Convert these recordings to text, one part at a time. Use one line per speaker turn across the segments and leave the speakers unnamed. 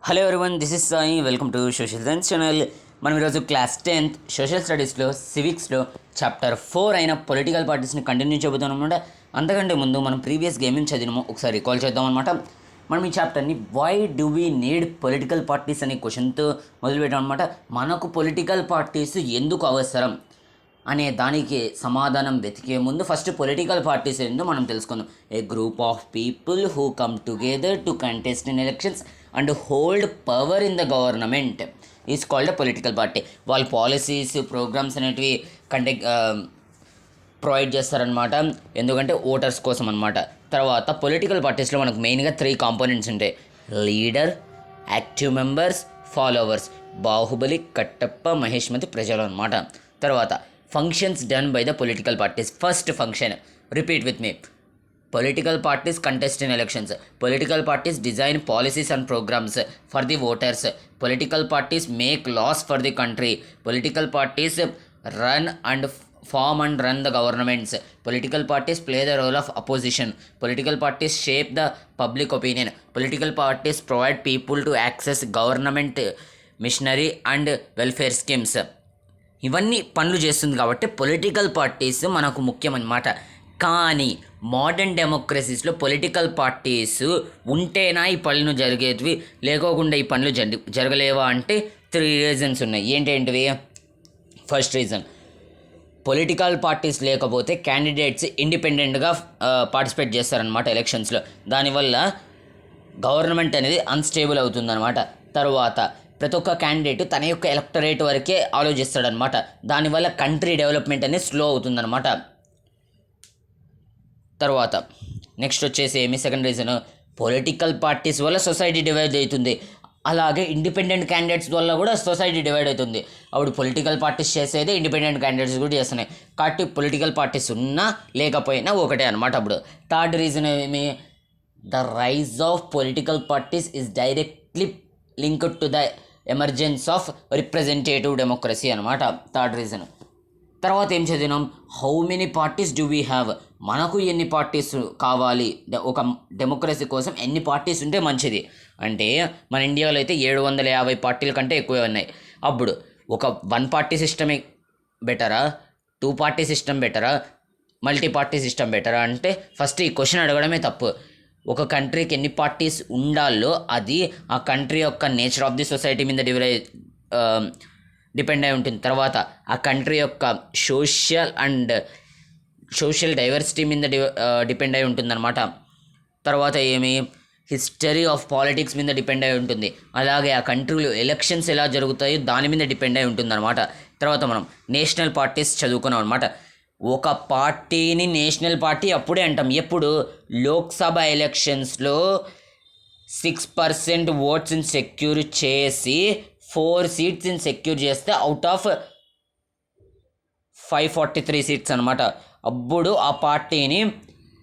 Hello everyone, this is Sai. Welcome to social science channel. మనం ఈరోజు class 10th social స్టడీస్లో సివిక్స్లో chapter 4 అయిన political పార్టీస్ని continue చెబుతాం అనమాట. అంతకంటే ముందు మనం ప్రీవియస్ గేమింగ్ చదివినామో ఒకసారి రికాల్ చేద్దాం అనమాట. మనం ఈ చాప్టర్ని why do we need political parties అనే క్వశ్చన్తో మొదలుపెట్టాం అనమాట. మనకు పొలిటికల్ పార్టీస్ ఎందుకు అవసరం అనే దానికి సమాధానం వెతికే ముందు ఫస్ట్ పొలిటికల్ పార్టీస్ ఏందో మనం తెలుసుకుందాం. A group of people who come together to contest in elections and hold power in the government is called a political party. వాళ్ళ పాలసీస్ ప్రోగ్రామ్స్ అనేటివి ప్రొవైడ్ చేస్తారనమాట, ఎందుకంటే ఓటర్స్ కోసం అనమాట. తర్వాత పొలిటికల్ పార్టీస్లో మనకు మెయిన్గా 3 కాంపోనెంట్స్ ఉంటాయి: leader, active members, followers. Baahubali, Kattappa, Maheshmati ప్రజలు అనమాట. తర్వాత functions done by the political parties. First function, repeat with me: political parties contest in elections. Political parties design policies and programs for the voters. Political parties make laws for the country. Political parties run and form and run the governments. Political parties play the role of opposition. Political parties shape the public opinion. Political parties provide people to access government machinery and welfare schemes. ఇవన్నీ పనులు చేస్తుంది కాబట్టి political parties మనకు ముఖ్యం అన్నమాట. కానీ modern డెమోక్రసీస్లో political parties ఉంటేనా ఈ పనులు జరిగేటివి, లేకోకుండా ఈ పనులు జరగలేవా అంటే 3 రీజన్స్ ఉన్నాయి. ఏంటేంటివి? ఫస్ట్ రీజన్, పొలిటికల్ పార్టీస్ లేకపోతే క్యాండిడేట్స్ ఇండిపెండెంట్గా పార్టిసిపేట్ చేస్తారనమాట ఎలక్షన్స్లో. దానివల్ల గవర్నమెంట్ అనేది అన్స్టేబుల్ అవుతుందన్నమాట. తర్వాత ప్రతి ఒక్క క్యాండిడేట్ తన యొక్క ఎలక్టరేట్ వరకే ఆలోచిస్తాడనమాట. దానివల్ల కంట్రీ డెవలప్మెంట్ అనేది స్లో అవుతుందన్నమాట. తర్వాత నెక్స్ట్ వచ్చేసి సెకండ్ రీజన్, పొలిటికల్ పార్టీస్ వల్ల సొసైటీ డివైడ్ అవుతుంది. అలాగే ఇండిపెండెంట్ క్యాండిడేట్స్ వల్ల కూడా సొసైటీ డివైడ్ అవుతుంది. అప్పుడు పొలిటికల్ పార్టీస్ చేసేది ఇండిపెండెంట్ క్యాండిడేట్స్ కూడా చేస్తున్నాయి. కాబట్టి పొలిటికల్ పార్టీస్ ఉన్నా లేకపోయినా ఒకటే అనమాట. అప్పుడు థర్డ్ రీజన్ ఏమి? The rise of political parties is directly linked to the emergence of representative democracy అనమాట. Third reason. తర్వాత ఏం చదివినాం? How many parties do we have? మనకు ఎన్ని పార్టీస్ కావాలి, ఒక డెమోక్రసీ కోసం ఎన్ని పార్టీస్ ఉంటే మంచిది అంటే మన ఇండియాలో అయితే 750 పార్టీల కంటే ఎక్కువే ఉన్నాయి. అప్పుడు ఒక 1 పార్టీ సిస్టమే బెటరా, 2 పార్టీ సిస్టమ్ బెటరా, మల్టీ పార్టీ సిస్టమ్ బెటరా అంటే ఫస్ట్ ఈ క్వశ్చన్ అడగడమే తప్పు. ఒక కంట్రీకి ఎన్ని పార్టీస్ ఉండాలో అది ఆ కంట్రీ యొక్క నేచర్ ఆఫ్ ది సొసైటీ మీద డిపెండ్ అయి ఉంటుంది. తర్వాత ఆ కంట్రీ యొక్క సోషల్ డైవర్సిటీ మీద డిపెండ్ అయి ఉంటుందన్నమాట. తర్వాత హిస్టరీ ఆఫ్ పాలిటిక్స్ మీద డిపెండ్ అయి ఉంటుంది. అలాగే ఆ కంట్రీలో ఎలక్షన్స్ ఎలా జరుగుతాయో దాని మీద డిపెండ్ అయి ఉంటుందన్నమాట. తర్వాత మనం నేషనల్ పార్టీస్ చదువుకున్నాం అనమాట. ఒక పార్టీని నేషనల్ పార్టీ అప్పుడే అంటాం ఎప్పుడు లోక్సభ ఎలక్షన్స్లో 6% ఓట్స్ని సెక్యూర్ చేసి 4 సీట్స్ని సెక్యూర్ చేస్తే అవుట్ ఆఫ్ 543 సీట్స్ అనమాట. అప్పుడు ఆ పార్టీని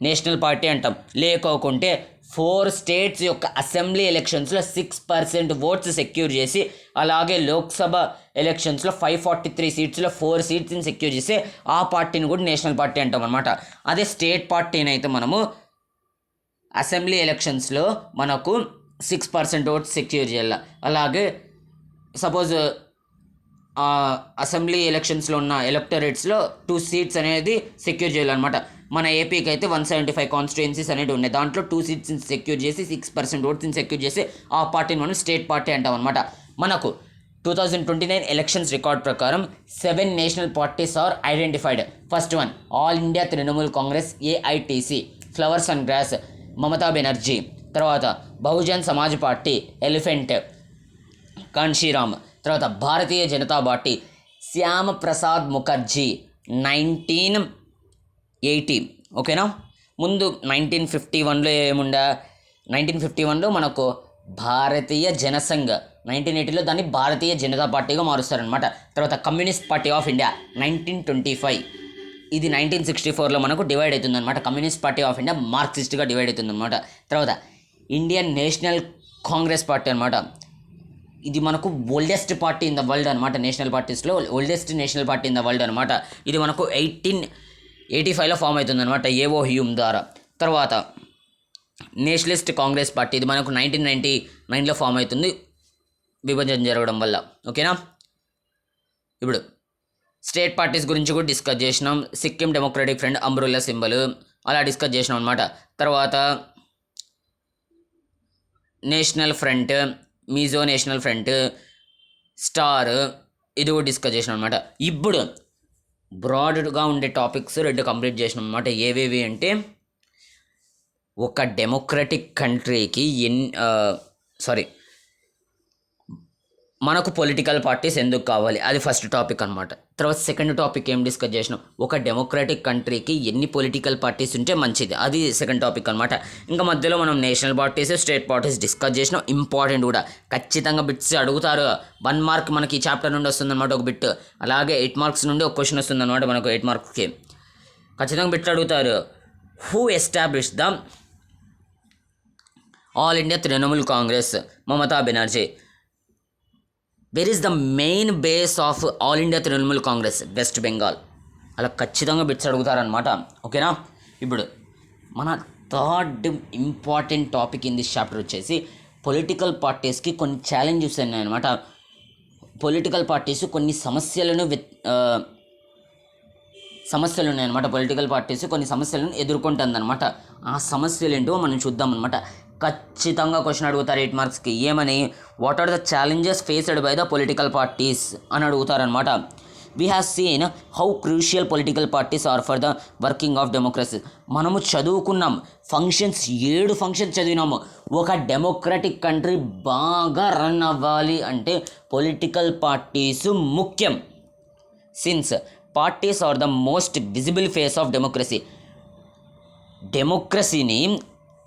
నేషనల్ పార్టీ అంటాం. లేకోకుంటే 4 స్టేట్స్ యొక్క అసెంబ్లీ ఎలక్షన్స్లో 6% ఓట్స్ సెక్యూర్ చేసి అలాగే లోక్సభ ఎలక్షన్స్లో 543 సీట్స్లో 4 సీట్స్ని సెక్యూర్ చేసి ఆ పార్టీని కూడా నేషనల్ పార్టీ అంటాం అనమాట. అదే స్టేట్ పార్టీని అయితే మనము అసెంబ్లీ ఎలక్షన్స్లో మనకు 6% ఓట్స్ సెక్యూర్ చేయాలి. అలాగే సపోజ్ అసెంబ్లీ ఎలక్షన్స్లో ఉన్న ఎలక్టరేట్స్లో 2 సీట్స్ అనేది సెక్యూర్ చేయాలన్నమాట. మన ఏపీకి అయితే 175 కాన్స్టిట్యుయెన్సీస్ అనేవి ఉన్నాయి. దాంట్లో 2 సీట్స్ని సెక్యూర్ చేసి 6% ఓట్స్ని సెక్యూర్ చేసి ఆ పార్టీని మనం స్టేట్ పార్టీ అంటాం అనమాట. మనకు 2029 ఎలక్షన్స్ రికార్డ్ ప్రకారం 7 national parties are identified. First one, all India Trinamool Congress AITC, flowers and grass, Mamata Banerjee. తర్వాత బహుజన్ సమాజ్ పార్టీ, ఎలిఫెంట్, కాన్షీరామ్. తర్వాత భారతీయ జనతా పార్టీ, శ్యామ ప్రసాద్ ముఖర్జీ, 1980. ఓకేనా? ముందు 1951లో ఏముండా? 1951లో మనకు భారతీయ జనసంఘ్, 1980లో దాన్ని భారతీయ జనతా పార్టీగా మారుస్తారనమాట. తర్వాత కమ్యూనిస్ట్ పార్టీ ఆఫ్ ఇండియా 1925. ఇది 1964లో మనకు డివైడ్ అవుతుందన్నమాట. కమ్యూనిస్ట్ పార్టీ ఆఫ్ ఇండియా మార్క్సిస్ట్గా డివైడ్ అవుతుందన్నమాట. తర్వాత ఇండియన్ నేషనల్ కాంగ్రెస్ పార్టీ అనమాట. ఇది మనకు oldest party in the world అనమాట. నేషనల్ పార్టీస్లో oldest national party in the world అనమాట. ఇది మనకు 1885లో ఫామ్ అవుతుంది అనమాట, ఏవో హ్యూమ్ ద్వారా. తర్వాత నేషనలిస్ట్ కాంగ్రెస్ పార్టీ, ఇది మనకు 1999లో ఫామ్ అవుతుంది. విభజన జరగడం వల్ల. ఓకేనా. ఇప్పుడు స్టేట్ పార్టీస్ గురించి కూడా డిస్కస్ చేసినాం. Sikkim democratic front umbrella symbol అలా డిస్కస్ చేసినాం అనమాట. తర్వాత national front, Mizo national front, star, ఇది కూడా డిస్కస్ చేసినాం అనమాట. ఇప్పుడు బ్రాడ్గా ఉండే టాపిక్స్ 2 కంప్లీట్ చేసినాం అనమాట. ఏవేవి అంటే ఒక డెమోక్రటిక్ కంట్రీకి మనకు పొలిటికల్ పార్టీస్ ఎందుకు కావాలి, అది ఫస్ట్ టాపిక్ అనమాట. తర్వాత సెకండ్ టాపిక్ ఏం డిస్కస్ చేసినాం, ఒక డెమోక్రటిక్ కంట్రీకి ఎన్ని పొలిటికల్ పార్టీస్ ఉంటే మంచిది, అది సెకండ్ టాపిక్ అనమాట. ఇంకా మధ్యలో మనం national parties, state parties discuss చేసినాం. ఇంపార్టెంట్ కూడా, ఖచ్చితంగా బిట్స్ అడుగుతారు. 1 మార్క్ మనకి ఈ చాప్టర్ నుండి వస్తుందన్నమాట ఒక బిట్. అలాగే 8 మార్క్స్ నుండి ఒక క్వశ్చన్ వస్తుందన్నమాట మనకు. 8 మార్క్స్కి ఖచ్చితంగా బిట్ అడుగుతారు. Who establish the all India Trinamool Congress? Mamata Banerjee. Where is the main base of all India Trinamool Congress? West Bengal. అలా ఖచ్చితంగా బిట్స్ అడుగుతారనమాట. ఓకేనా. ఇప్పుడు మన third important topic in this chapter వచ్చేసి పొలిటికల్ పార్టీస్కి కొన్ని ఛాలెంజెస్ ఉన్నాయన్నమాట. పొలిటికల్ పార్టీస్ కొన్ని సమస్యలు ఉన్నాయన్నమాట. పొలిటికల్ పార్టీస్ కొన్ని సమస్యలను ఎదుర్కొంటుందన్నమాట. ఆ సమస్యలు ఏంటో మనం చూద్దాం అనమాట. ఖచ్చితంగా క్వశ్చన్ అడుగుతారు 8 మార్క్స్కి. ఏమని? What are the challenges faced by the political parties అని అడుగుతారనమాట. We have seen how crucial political parties are for the working of democracy. మనము చదువుకున్నాం, 7 ఫంక్షన్స్ చదివినాము. ఒక డెమోక్రటిక్ కంట్రీ బాగా రన్ అవ్వాలి అంటే పొలిటికల్ పార్టీస్ ముఖ్యం. Since parties are the most visible face of democracy. డెమోక్రసీని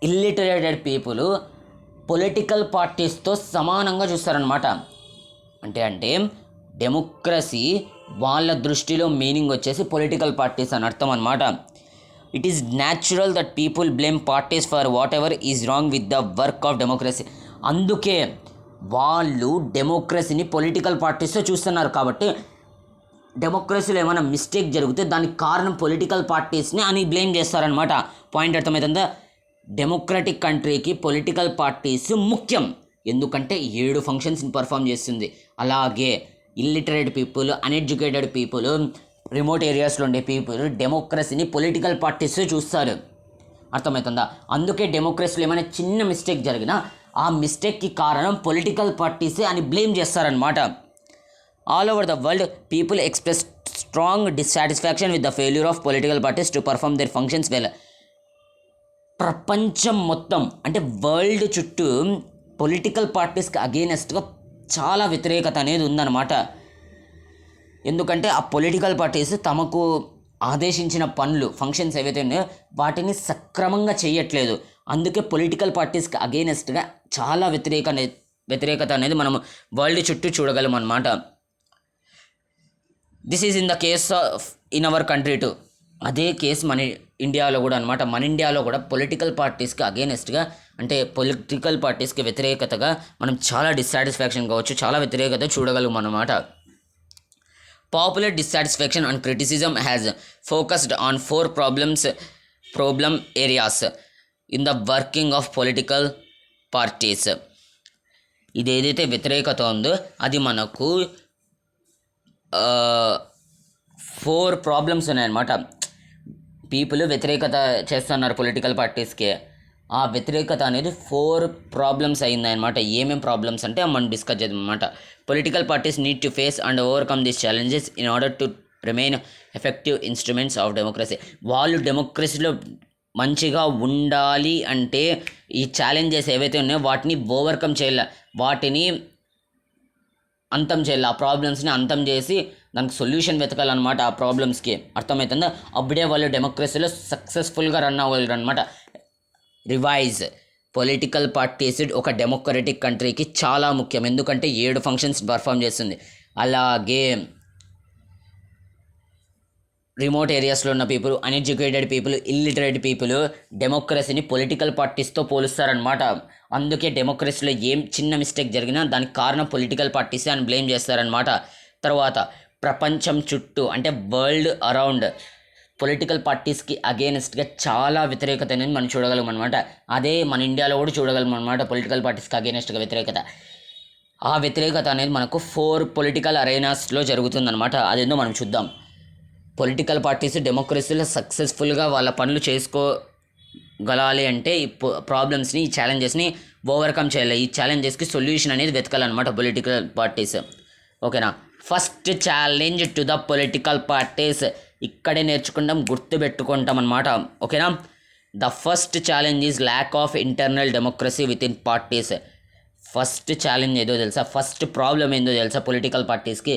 ఇల్లిటరేటెడ్ పీపుల్ పొలిటికల్ పార్టీస్తో సమానంగా చూస్తారనమాట. అంటే డెమోక్రసీ వాళ్ళ దృష్టిలో మీనింగ్ వచ్చేసి పొలిటికల్ పార్టీస్ అని అర్థం అనమాట. It is natural that people blame parties for what ever is wrong with the work of democracy. అందుకే వాళ్ళు డెమోక్రసీని పొలిటికల్ పార్టీస్తో చూస్తున్నారు. కాబట్టి డెమోక్రసీలో ఏమైనా మిస్టేక్ జరిగితే దానికి కారణం పొలిటికల్ పార్టీస్ని అని బ్లేమ్ చేస్తారనమాట. పాయింట్ అర్థమవుతుందా? డెమోక్రటిక్ కంట్రీకి పొలిటికల్ పార్టీస్ ముఖ్యం, ఎందుకంటే 7 ఫంక్షన్స్ని పర్ఫామ్ చేస్తుంది. అలాగే illiterate people, uneducated people, remote ఏరియాస్లో ఉండే పీపుల్ డెమోక్రసీని పొలిటికల్ పార్టీస్ చూస్తారు. అర్థమవుతుందా? అందుకే డెమోక్రసీలో ఏమైనా చిన్న మిస్టేక్ జరిగినా ఆ మిస్టేక్కి కారణం పొలిటికల్ పార్టీసే అని బ్లేమ్ చేస్తారనమాట. All over the world people express strong dissatisfaction with the failure of political parties to perform there functions well. ప్రపంచం మొత్తం అంటే వరల్డ్ చుట్టూ పొలిటికల్ పార్టీస్కి అగెయినెస్ట్గా చాలా వ్యతిరేకత అనేది ఉందన్నమాట. ఎందుకంటే ఆ పొలిటికల్ పార్టీస్ తమకు ఆదేశించిన పనులు, ఫంక్షన్స్ ఏవైతే ఉన్నాయో వాటిని సక్రమంగా చేయట్లేదు. అందుకే పొలిటికల్ పార్టీస్కి అగెయినెస్ట్గా చాలా వ్యతిరేకత అనేది మనం వరల్డ్ చుట్టూ చూడగలం అన్నమాట. This is in the case of in our country to. అదే కేసు మన ఇండియాలో కూడా అనమాట. మన ఇండియాలో కూడా పొలిటికల్ పార్టీస్కి అగెయినెస్ట్గా అంటే పొలిటికల్ పార్టీస్కి వ్యతిరేకతగా మనం చాలా డిస్సాటిస్ఫాక్షన్ కావచ్చు, చాలా వ్యతిరేకత చూడగలం అన్నమాట. Popular dissatisfaction and criticism has focused on 4 problem areas in the working of political parties. ఇది ఏదైతే వ్యతిరేకత ఉందో అది మనకు 4 ప్రాబ్లమ్స్ ఉన్నాయన్నమాట. పీపుల్ వ్యతిరేకత చేస్తున్నారు పొలిటికల్ పార్టీస్కి. ఆ వ్యతిరేకత అనేది 4 ప్రాబ్లమ్స్ అయిందన్నమాట. ఏమేం ప్రాబ్లమ్స్ అంటే మనం డిస్కస్ చేద్దాం అన్నమాట. Political parties need to face and overcome these challenges in order to remain effective instruments of democracy. వాళ్ళు డెమోక్రసీలో మంచిగా ఉండాలి అంటే ఈ ఛాలెంజెస్ ఏవైతే ఉన్నాయో వాటిని ఓవర్కమ్ చేయాలి, వాటిని అంతం చేయాలి. ఆ ప్రాబ్లమ్స్ని అంతం చేసి దానికి సొల్యూషన్ వెతకాలన్నమాట ఆ ప్రాబ్లమ్స్కి. అర్థమవుతుందా? అప్పుడే వాళ్ళు డెమోక్రసీలో సక్సెస్ఫుల్గా రన్ అవ్వగలరు అనమాట. రివైజ్ పొలిటికల్ పార్టీస్ ఒక డెమోక్రటిక్ కంట్రీకి చాలా ముఖ్యం, ఎందుకంటే 7 ఫంక్షన్స్ పర్ఫామ్ చేస్తుంది. అలాగే రిమోట్ ఏరియాస్లో ఉన్న people, uneducated people, illiterate people డెమోక్రసీని పొలిటికల్ పార్టీస్తో పోలుస్తారనమాట. అందుకే డెమోక్రసీలో ఏం చిన్న మిస్టేక్ జరిగినా దానికి కారణం పొలిటికల్ పార్టీసే అని బ్లేమ్ చేస్తారనమాట. తర్వాత ప్రపంచం చుట్టూ అంటే వరల్డ్ అరౌండ్ పొలిటికల్ పార్టీస్కి అగెయినెస్ట్గా చాలా వ్యతిరేకత అనేది మనం చూడగలం అనమాట. అదే మన ఇండియాలో కూడా చూడగలం అనమాట పొలిటికల్ పార్టీస్కి అగెయినెస్ట్గా వ్యతిరేకత. ఆ వ్యతిరేకత అనేది మనకు 4 పొలిటికల్ అరేనాస్లో జరుగుతుందన్నమాట. అదేందో మనం చూద్దాం. పొలిటికల్ పార్టీస్ డెమోక్రసీలో సక్సెస్ఫుల్గా వాళ్ళ పనులు చేసుకోగలాలి అంటే ఈ ప్రాబ్లమ్స్ని, ఈ ఛాలెంజెస్ని ఓవర్కమ్ చేయాలి. ఈ ఛాలెంజెస్కి సొల్యూషన్ అనేది వెతకాలన్నమాట పొలిటికల్ పార్టీస్. ఓకేనా. First challenge to the political parties ఇక్కడే నేర్చుకుంటాం, గుర్తుపెట్టుకుంటాం అనమాట. ఓకేనా. The first challenge is lakh of internal democracy with in parties. First challenge ఏదో తెలుసా, ఫస్ట్ ప్రాబ్లం ఏందో తెలుసా పొలిటికల్ పార్టీస్కి,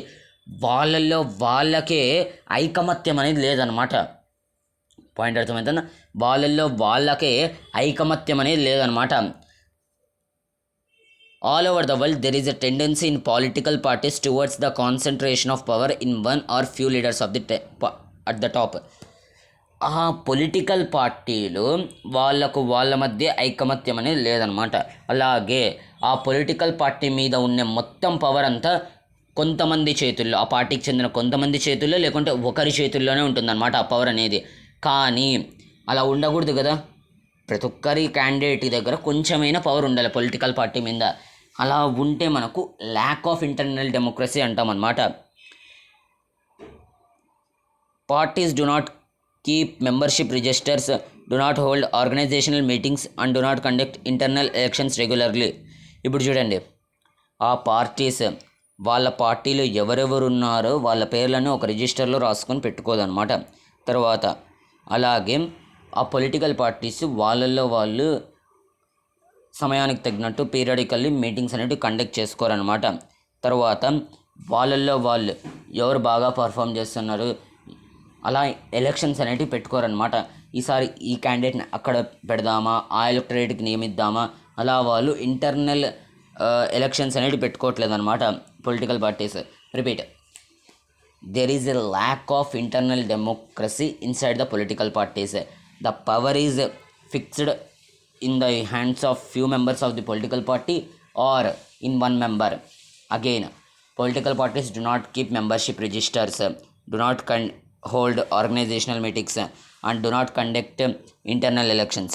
వాళ్ళల్లో వాళ్ళకే ఐకమత్యం అనేది లేదనమాట. పాయింట్ అర్థమవుతుందా? వాళ్ళల్లో వాళ్ళకే ఐకమత్యం అనేది లేదనమాట. All over the world there is a tendency in political parties towards the concentration of power in one or few leaders of the at the top. ఆ పొలిటికల్ పార్టీలు వాళ్ళ మధ్య ఐకమత్యం అనేది లేదనమాట. అలాగే ఆ పొలిటికల్ పార్టీ మీద ఉన్న మొత్తం పవర్ అంతా కొంతమంది చేతుల్లో, ఆ పార్టీకి చెందిన కొంతమంది చేతుల్లో లేకుంటే ఒకరి చేతుల్లోనే ఉంటుందన్నమాట ఆ పవర్ అనేది. కానీ అలా ఉండకూడదు కదా. ప్రతి ఒక్కరి క్యాండిడేట్ దగ్గర కొంచెమైనా పవర్ ఉండాలి పొలిటికల్ పార్టీ మీద. అలా ఉంటే మనకు ల్యాక్ ఆఫ్ ఇంటర్నల్ డెమోక్రసీ అంటాం అన్నమాట. Parties do not keep membership registers, do not hold organizational meetings and do not conduct internal elections regularly. ఇప్పుడు చూడండి, ఆ పార్టీస్ వాళ్ళ పార్టీలో ఎవరెవరు ఉన్నారో వాళ్ళ పేర్లను ఒక రిజిస్టర్లో రాసుకొని పెట్టుకోదన్నమాట. తర్వాత అలాగే ఆ పొలిటికల్ పార్టీస్ వాళ్ళల్లో వాళ్ళు సమయానికి తగినట్టు పీరియడికల్లీ మీటింగ్స్ అనేవి కండక్ట్ చేసుకోరనమాట. తర్వాత వాళ్ళల్లో వాళ్ళు ఎవరు బాగా పర్ఫామ్ చేస్తున్నారు అలా ఎలక్షన్స్ అనేటివి పెట్టుకోరనమాట. ఈసారి ఈ క్యాండిడేట్ని అక్కడ పెడదామా, ఆ ఎలక్టరేట్కి నియమిద్దామా, అలా వాళ్ళు ఇంటర్నల్ ఎలక్షన్స్ అనేటివి పెట్టుకోవట్లేదు అనమాట political parties. Repeat, there is a lakh of internal democracy inside the political parties. The power is fixed in the hands of few members of the political party or in one member. Again, political parties do not keep membership registers, do not hold organizational meetings and do not conduct internal elections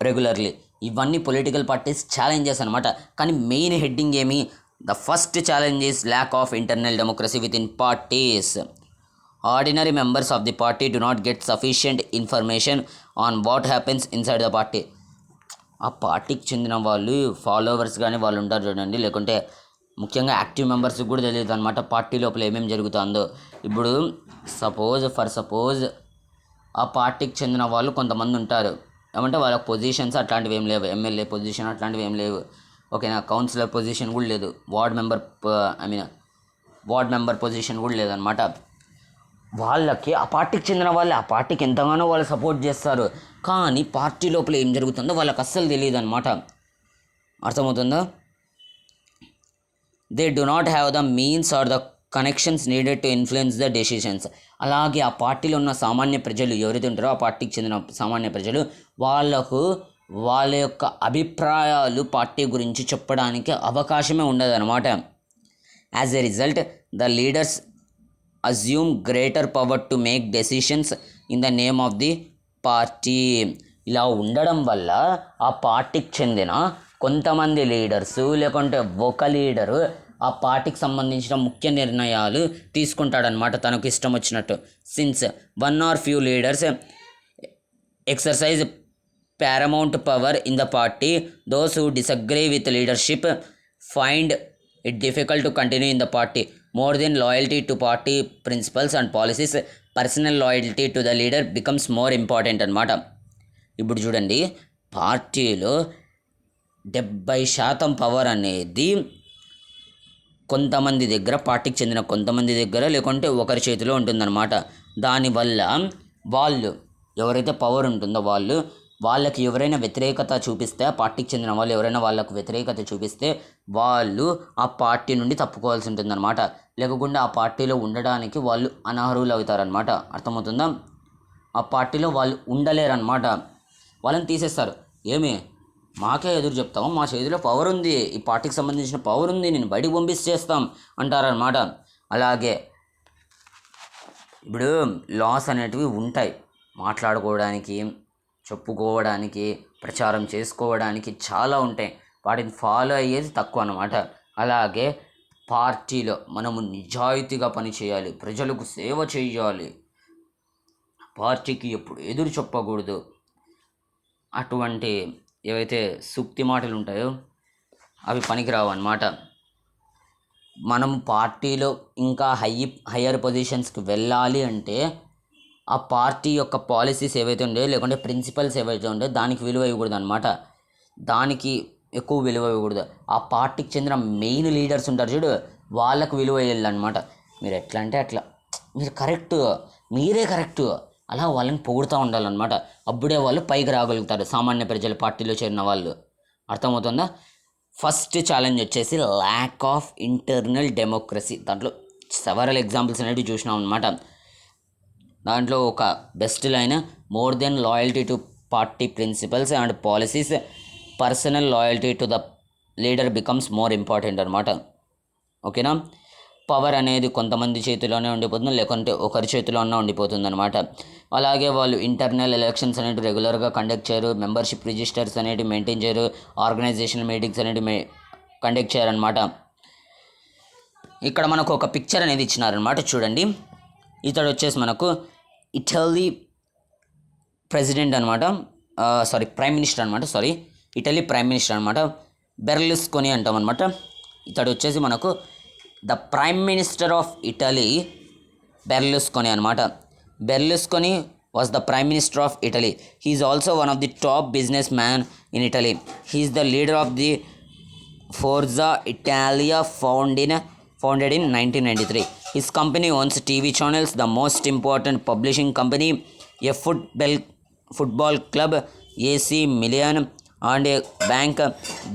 regularly. ఇవన్నీ political parties challenges అనమాట. కానీ main heading ఏమి, the first challenge is lakh of internal democracy with in parties. Ordinary members of the party do not get sufficient information on what happens inside the party. ఆ పార్టీకి చెందిన వాళ్ళు followers కానీ వాళ్ళు ఉంటారు చూడండి, లేకుంటే ముఖ్యంగా యాక్టివ్ మెంబర్స్కి కూడా తెలియదు అనమాట పార్టీ లోపల ఏమేమి జరుగుతుందో. ఇప్పుడు సపోజ్ ఆ పార్టీకి చెందిన వాళ్ళు కొంతమంది ఉంటారు, ఏమంటే వాళ్ళకి పొజిషన్స్ అట్లాంటివి ఏం లేవు, ఎమ్మెల్యే పొజిషన్ అట్లాంటివి ఏం లేవు. ఓకేనా. కౌన్సిలర్ పొజిషన్ కూడా లేదు, వార్డ్ మెంబర్ పొజిషన్ కూడా లేదనమాట. వాళ్ళకి ఆ పార్టీకి చెందిన వాళ్ళు ఆ పార్టీకి ఎంతగానో వాళ్ళు సపోర్ట్ చేస్తారు, కానీ పార్టీ లోపల ఏం జరుగుతుందో వాళ్ళకి అస్సలు తెలియదు అనమాట. అర్థమవుతుందా? They do not have the means or the connections needed to influence the decisions. అలాగే ఆ పార్టీలో ఉన్న సామాన్య ప్రజలు ఎవరైతే ఉంటారో ఆ పార్టీకి చెందిన సామాన్య ప్రజలు వాళ్ళ యొక్క అభిప్రాయాలు పార్టీ గురించి చెప్పడానికి అవకాశమే ఉండదన్నమాట. As a result the leaders assume greater power to make decisions in the name of the party. ఇలా ఉండడం వల్ల ఆ పార్టీకి చెందిన కొంతమంది లీడర్సు లేకుంటే ఒక లీడరు ఆ పార్టీకి సంబంధించిన ముఖ్య నిర్ణయాలు తీసుకుంటాడనమాట తనకు ఇష్టం వచ్చినట్టు. Since one or few leaders exercise paramount power in the party, those who disagree with leadership find it difficult to continue in the party. More than loyalty to party principles and policies, personal loyalty to the leader becomes more important అన్నమాట. ఇప్పుడు చూడండి, పార్టీలో 70% power అనేది కొంతమంది దగ్గర, పార్టీకి చెందిన కొంతమంది దగ్గర లేకుంటే ఒకరి చేతిలో ఉంటుందన్నమాట. దానివల్ల వాళ్ళు ఎవరైతే పవర్ ఉంటుందో వాళ్ళకి ఎవరైనా వ్యతిరేకత చూపిస్తే, ఆ పార్టీకి చెందిన వాళ్ళు ఎవరైనా వాళ్ళకు వ్యతిరేకత చూపిస్తే వాళ్ళు ఆ పార్టీ నుండి తప్పుకోవాల్సి ఉంటుందన్నమాట. లేకుండా ఆ పార్టీలో ఉండడానికి వాళ్ళు అనర్హులు అవుతారనమాట. అర్థమవుతుందా? ఆ పార్టీలో వాళ్ళు ఉండలేరన్నమాట, వాళ్ళని తీసేస్తారు. ఏమి మాకే ఎదురు చెప్తాము, మా చేతిలో పవర్ ఉంది, ఈ పార్టీకి సంబంధించిన పవర్ ఉంది, నేను బయటికి పంపించేస్తాం అంటారనమాట. అలాగే ఇప్పుడు లాస్ అనేటివి ఉంటాయి, మాట్లాడుకోవడానికి, చెప్పుకోవడానికి, ప్రచారం చేసుకోవడానికి చాలా ఉంటాయి. వాటిని ఫాలో అయ్యేది తక్కువ అన్నమాట. అలాగే పార్టీలో మనము నిజాయితీగా పనిచేయాలి, ప్రజలకు సేవ చేయాలి, పార్టీకి ఎప్పుడు ఎదురు చెప్పకూడదు. అటువంటి ఏవైతే సూక్తి మాటలు ఉంటాయో అవి పనికిరావు అన్నమాట. మనం పార్టీలో ఇంకా హయ్యర్ పొజిషన్స్కి వెళ్ళాలి అంటే ఆ పార్టీ యొక్క పాలసీస్ ఏవైతే ఉండేవో లేకుంటే ప్రిన్సిపల్స్ ఏవైతే ఉండేవో దానికి విలువ ఇవ్వకూడదు అనమాట. దానికి ఎక్కువ విలువ ఇవ్వకూడదు. ఆ పార్టీకి చెందిన మెయిన్ లీడర్స్ ఉంటారు చూడు, వాళ్ళకు విలువ ఇవ్వాలన్నమాట. మీరు ఎట్లా అంటే అట్లా, మీరే కరెక్ట్ అలా వాళ్ళని పొగుడుతూ ఉండాలన్నమాట. అప్పుడే వాళ్ళు పైకి రాగలుగుతారు, సామాన్య ప్రజల పార్టీలో చేరిన వాళ్ళు. అర్థమవుతుందా? ఫస్ట్ ఛాలెంజ్ వచ్చేసి ల్యాక్ ఆఫ్ ఇంటర్నల్ డెమోక్రసీ. దాంట్లో సెవరల్ ఎగ్జాంపుల్స్ అనేవి చూసినాం అనమాట. దాంట్లో ఒక best line, more than loyalty to party principles and policies, personal loyalty to the leader becomes more important అనమాట. ఓకేనా? పవర్ అనేది కొంతమంది చేతిలోనే ఉండిపోతుంది, లేకుంటే ఒకరి చేతిలో ఉన్న ఉండిపోతుంది అనమాట. అలాగే వాళ్ళు ఇంటర్నల్ ఎలక్షన్స్ అనేవి రెగ్యులర్గా కండక్ట్ చేయరు, మెంబర్షిప్ రిజిస్టర్స్ అనేవి మెయింటైన్ చేయరు, ఆర్గనైజేషనల్ మీటింగ్స్ అనేవి కండక్ట్ చేయరనమాట. ఇక్కడ మనకు ఒక పిక్చర్ అనేది ఇచ్చినారనమాట, చూడండి. ఇతడు వచ్చేసి మనకు ఇటలీ ప్రెసిడెంట్ అనమాట, ప్రైమ్ మినిస్టర్ అనమాట, ఇటలీ ప్రైమ్ మినిస్టర్ అనమాట, బెర్లుస్కోని అంటాం అనమాట. ఇతడు వచ్చేసి మనకు the prime minister of Italy Berlusconi అనమాట. Berlusconi was the prime minister of Italy. He is also one of the top business man in Italy. He is the leader of the Forza Italia founded in 1993. His company owns TV channels, the most important publishing company, a football club, AC Milan, and a bank.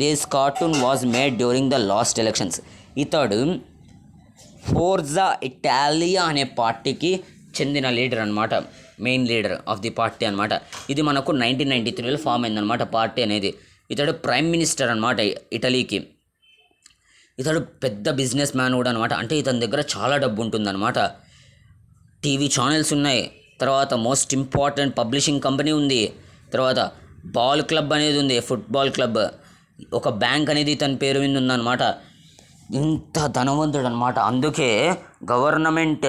This cartoon was made during the last elections. ఇతడు ఫోర్జా ఇటాలియా అనే పార్టీకి చెందిన leader అనమాట, main leader of the party అనమాట. ఇది మనకు 1993లో form అయిందనమాట party అనేది. ఇతడు ప్రైమ్ మినిస్టర్ అనమాట ఇటలీకి. ఇతడు పెద్ద బిజినెస్ మ్యాన్ కూడా అనమాట. అంటే ఇతని దగ్గర చాలా డబ్బు ఉంటుందన్నమాట. టీవీ ఛానల్స్ ఉన్నాయి, తర్వాత మోస్ట్ ఇంపార్టెంట్ పబ్లిషింగ్ కంపెనీ ఉంది, తర్వాత బాల్ క్లబ్ అనేది ఉంది, ఫుట్బాల్ క్లబ్, ఒక బ్యాంక్ అనేది ఇతని పేరు మీద ఉందన్నమాట. ఇంత ధనవంతుడు అనమాట. అందుకే గవర్నమెంట్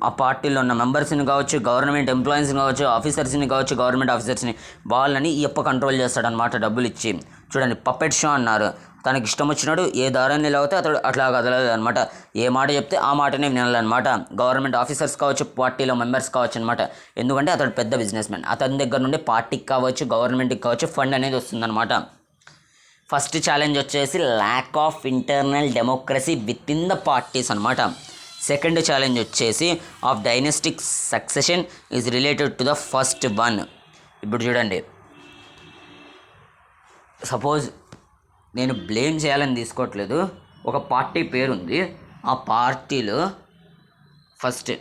ఆ పార్టీలో ఉన్న మెంబర్స్ని కావచ్చు, గవర్నమెంట్ ఎంప్లాయీస్ని కావచ్చు, ఆఫీసర్స్ని కావచ్చు, గవర్నమెంట్ ఆఫీసర్స్ని, వాళ్ళని ఇప్ప కంట్రోల్ చేస్తాడనమాట డబ్బులు ఇచ్చి. చూడండి, పప్పెట్ షో అన్నారు. తనకి ఇష్టం వచ్చినాడు ఏ దారాన్ని లాగితే అతడు అట్లా కదలదు అనమాట. ఏ మాట చెప్తే ఆ మాటనే వినాలన్నమాట. గవర్నమెంట్ ఆఫీసర్స్ కావచ్చు, పార్టీలో మెంబర్స్ కావచ్చు అనమాట. ఎందుకంటే అతడు పెద్ద బిజినెస్ మ్యాన్. అతని దగ్గర నుండి పార్టీకి కావచ్చు, గవర్నమెంట్కి కావచ్చు ఫండ్ అనేది వస్తుందన్నమాట. ఫస్ట్ ఛాలెంజ్ వచ్చేసి lack of internal democracy within the parties అనమాట. సెకండ్ ఛాలెంజ్ వచ్చేసి of dynastic succession is related to the first one. ఇప్పుడు చూడండి, సపోజ్ నేను బ్లేమ్ చేయాలని తీసుకోవట్లేదు, ఒక పార్టీ పేరుంది, ఆ పార్టీలో ఫస్ట్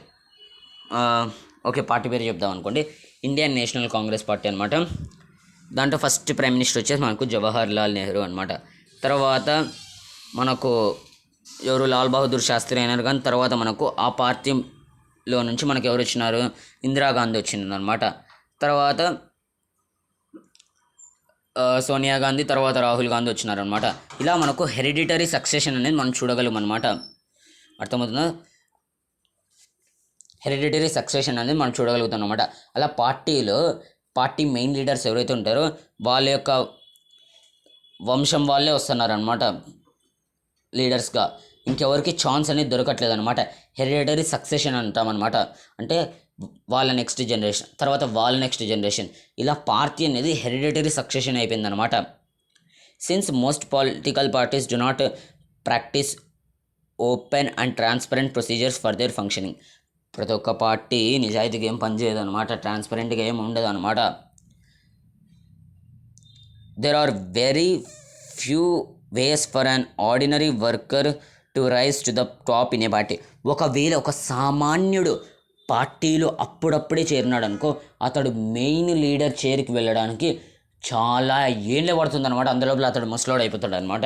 పార్టీ పేరు చెప్దాం అనుకోండి, ఇండియన్ నేషనల్ కాంగ్రెస్ పార్టీ అనమాట. దాంట్లో ఫస్ట్ ప్రైమ్ మినిస్టర్ వచ్చేసి మనకు జవహర్ లాల్ నెహ్రూ అనమాట. తర్వాత మనకు ఎవరు లాల్ బహదూర్ శాస్త్రి అయినారు. కానీ తర్వాత మనకు ఆ పార్టీలో నుంచి మనకు ఎవరు వచ్చినారు, ఇందిరాగాంధీ వచ్చింది అనమాట. తర్వాత సోనియా గాంధీ, తర్వాత రాహుల్ గాంధీ వచ్చినారనమాట. ఇలా మనకు హెరిడిటరీ సక్సెషన్ అనేది మనం చూడగలం అనమాట. అర్థమవుతుందా? హెరిడిటరీ సక్సెషన్ అనేది మనం చూడగలుగుతాం అనమాట. అలా పార్టీ మెయిన్ లీడర్స్ ఎవరైతే ఉంటారో వాళ్ళ యొక్క వంశం వాళ్ళే వస్తున్నారనమాట లీడర్స్గా. ఇంకెవరికి ఛాన్స్ అనేది దొరకట్లేదు అనమాట. హెరిడిటరీ సక్సెషన్ అంటామన్నమాట. అంటే వాళ్ళ నెక్స్ట్ జనరేషన్, తర్వాత వాళ్ళ నెక్స్ట్ జనరేషన్, ఇలా పార్టీ అనేది హెరిడిటరీ సక్సెషన్ అయిపోయిందనమాట. Since most political parties do not practise open and transparent procedures for their functioning. ప్రతి ఒక్క పార్టీ నిజాయితీగా ఏం పనిచేయదు అనమాట, ట్రాన్స్పరెంట్గా ఏం ఉండదు అనమాట. There are very few ways for an ordinary worker to rise to the top in a party. ఒకవేళ ఒక సామాన్యుడు పార్టీలో అప్పుడప్పుడే చేరినాడు అనుకో, అతడు మెయిన్ లీడర్ చేరికి వెళ్ళడానికి చాలా ఏళ్ళే పడుతుంది అనమాట. అందులోపల అతడు ముసలోడు అయిపోతాడు అనమాట.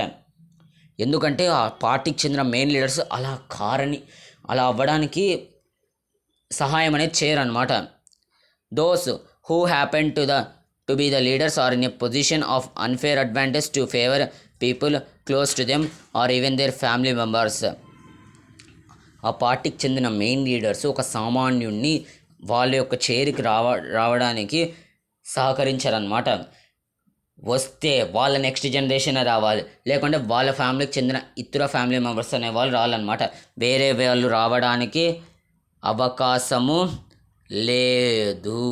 ఎందుకంటే ఆ పార్టీకి చెందిన మెయిన్ లీడర్స్ అలా అవ్వడానికి సహాయం అనేది చేయరనమాట. Those who happen to be the leaders are in a position of unfair advantage to favour people close to them or even their family members. ఆ పార్టీకి చెందిన మెయిన్ లీడర్స్ ఒక సామాన్యుడిని వాళ్ళ యొక్క చేరికి రావడానికి సహకరించారనమాట. వస్తే వాళ్ళ నెక్స్ట్ జనరేషన్ రావాలి, లేకుంటే వాళ్ళ ఫ్యామిలీకి చెందిన ఇతర ఫ్యామిలీ మెంబర్స్ అనే వాళ్ళు రావాలన్నమాట. వేరే వాళ్ళు రావడానికి అవకాశము లేదు.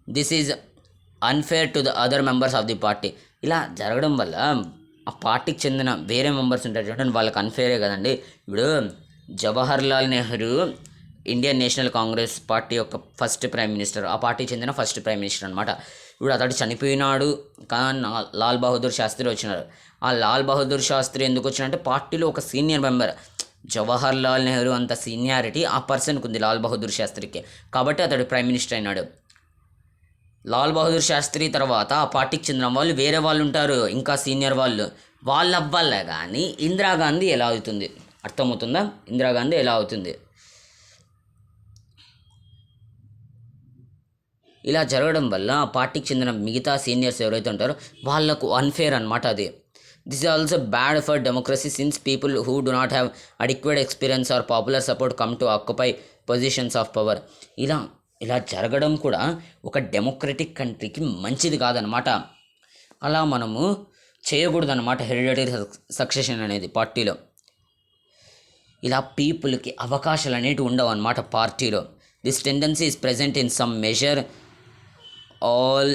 This is unfair to the other members of the party. ఇలా జరగడం వల్ల ఆ పార్టీకి చెందిన వేరే మెంబర్స్ ఉంటారు చూడండి, వాళ్ళకి అన్ఫేరే కదండి. ఇప్పుడు Jawaharlal Nehru Indian National Congress party యొక్క ఫస్ట్ ప్రైమ్ మినిస్టర్, ఆ పార్టీకి చెందిన ఫస్ట్ ప్రైమ్ మినిస్టర్ అనమాట. ఇప్పుడు అతడు చనిపోయినాడు, కానీ లాల్ బహదూర్ శాస్త్రి వచ్చినారు. ఆ లాల్ బహదూర్ శాస్త్రి ఎందుకు వచ్చినారంటే పార్టీలో ఒక సీనియర్ మెంబర్. జవహర్లాల్ నెహ్రూ అంత సీనియారిటీ ఆ పర్సన్కి ఉంది, లాల్ బహదూర్ శాస్త్రికి, కాబట్టి అతడు ప్రైమ్ మినిస్టర్ అయినాడు. లాల్ బహదూర్ శాస్త్రి తర్వాత ఆ పార్టీకి చెందిన వాళ్ళు వేరే వాళ్ళు ఉంటారు, ఇంకా సీనియర్ వాళ్ళు. వాళ్ళ అవ్వాలే కానీ ఇందిరాగాంధీ ఎలా అవుతుంది? అర్థమవుతుందా? ఇందిరాగాంధీ ఎలా అవుతుంది? ఇలా జరగడం వల్ల ఆ పార్టీకి చెందిన మిగతా సీనియర్స్ ఎవరైతే ఉంటారో వాళ్ళకు అన్ఫేర్ అనమాట అది. This is also bad for democracy since people who do not have adequate experience or popular support come to occupy positions of power. ఇలా జరగడం కూడా ఒక డెమోక్రటిక్ కంట్రీకి మంచిది కాదనమాట. అలా మనము చేయకూడదన్నమాట హెరిడిటరీ సక్సెషన్ అనేది పార్టీలో. ఇలా పీపుల్కి అవకాశాలు అనేటివి ఉండవు అన్నమాట పార్టీలో. This tendency is present in some measure all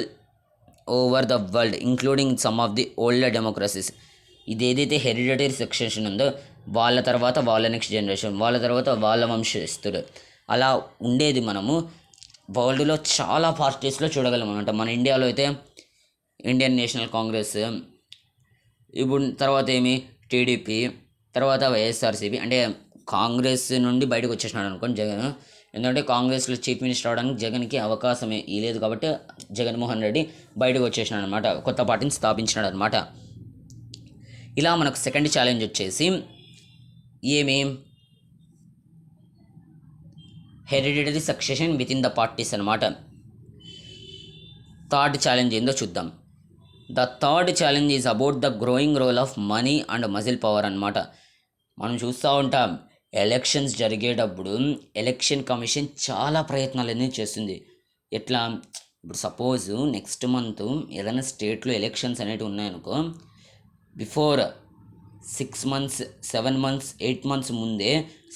over the world including some of the older democracies. ఇది ఏదైతే హెరిడిటరీ సక్సెషన్ ఉందో వాళ్ళ తర్వాత వాళ్ళ నెక్స్ట్ జనరేషన్, వాళ్ళ తర్వాత వాళ్ళ వంశస్థులు, అలా ఉండేది మనము వరల్డ్లో చాలా పార్టీస్లో చూడగలం అనమాట. మన ఇండియాలో అయితే ఇండియన్ నేషనల్ కాంగ్రెస్, ఇప్పుడు తర్వాత టీడీపీ, తర్వాత వైఎస్ఆర్సీపీ. అంటే కాంగ్రెస్ నుండి బయటకు వచ్చేసినాడు అనుకోండి జగన్. ఎందుకంటే కాంగ్రెస్లో చీఫ్ మినిస్టర్ అవడానికి జగన్కి అవకాశమే లేదు కాబట్టి జగన్మోహన్ రెడ్డి బయటకు వచ్చేసినాడు అనమాట, కొత్త పార్టీని స్థాపించినాడు అనమాట. ఇలా మనకు సెకండ్ ఛాలెంజ్ వచ్చేసి hereditary succession within the parties అనమాట. థర్డ్ ఛాలెంజ్ ఏందో చూద్దాం. The third challenge is about the growing role of money and muscle power అనమాట. మనం చూస్తూ ఉంటాం ఎలక్షన్స్ జరిగేటప్పుడు ఎలక్షన్ కమిషన్ చాలా ప్రయత్నాలు అనేది చేస్తుంది. ఎట్లా, ఇప్పుడు సపోజ్ నెక్స్ట్ మంత్ ఏదైనా స్టేట్లో ఎలక్షన్స్ అనేవి ఉన్నాయనుకో, బిఫోర్ 6 months 7 months 8 months ముందే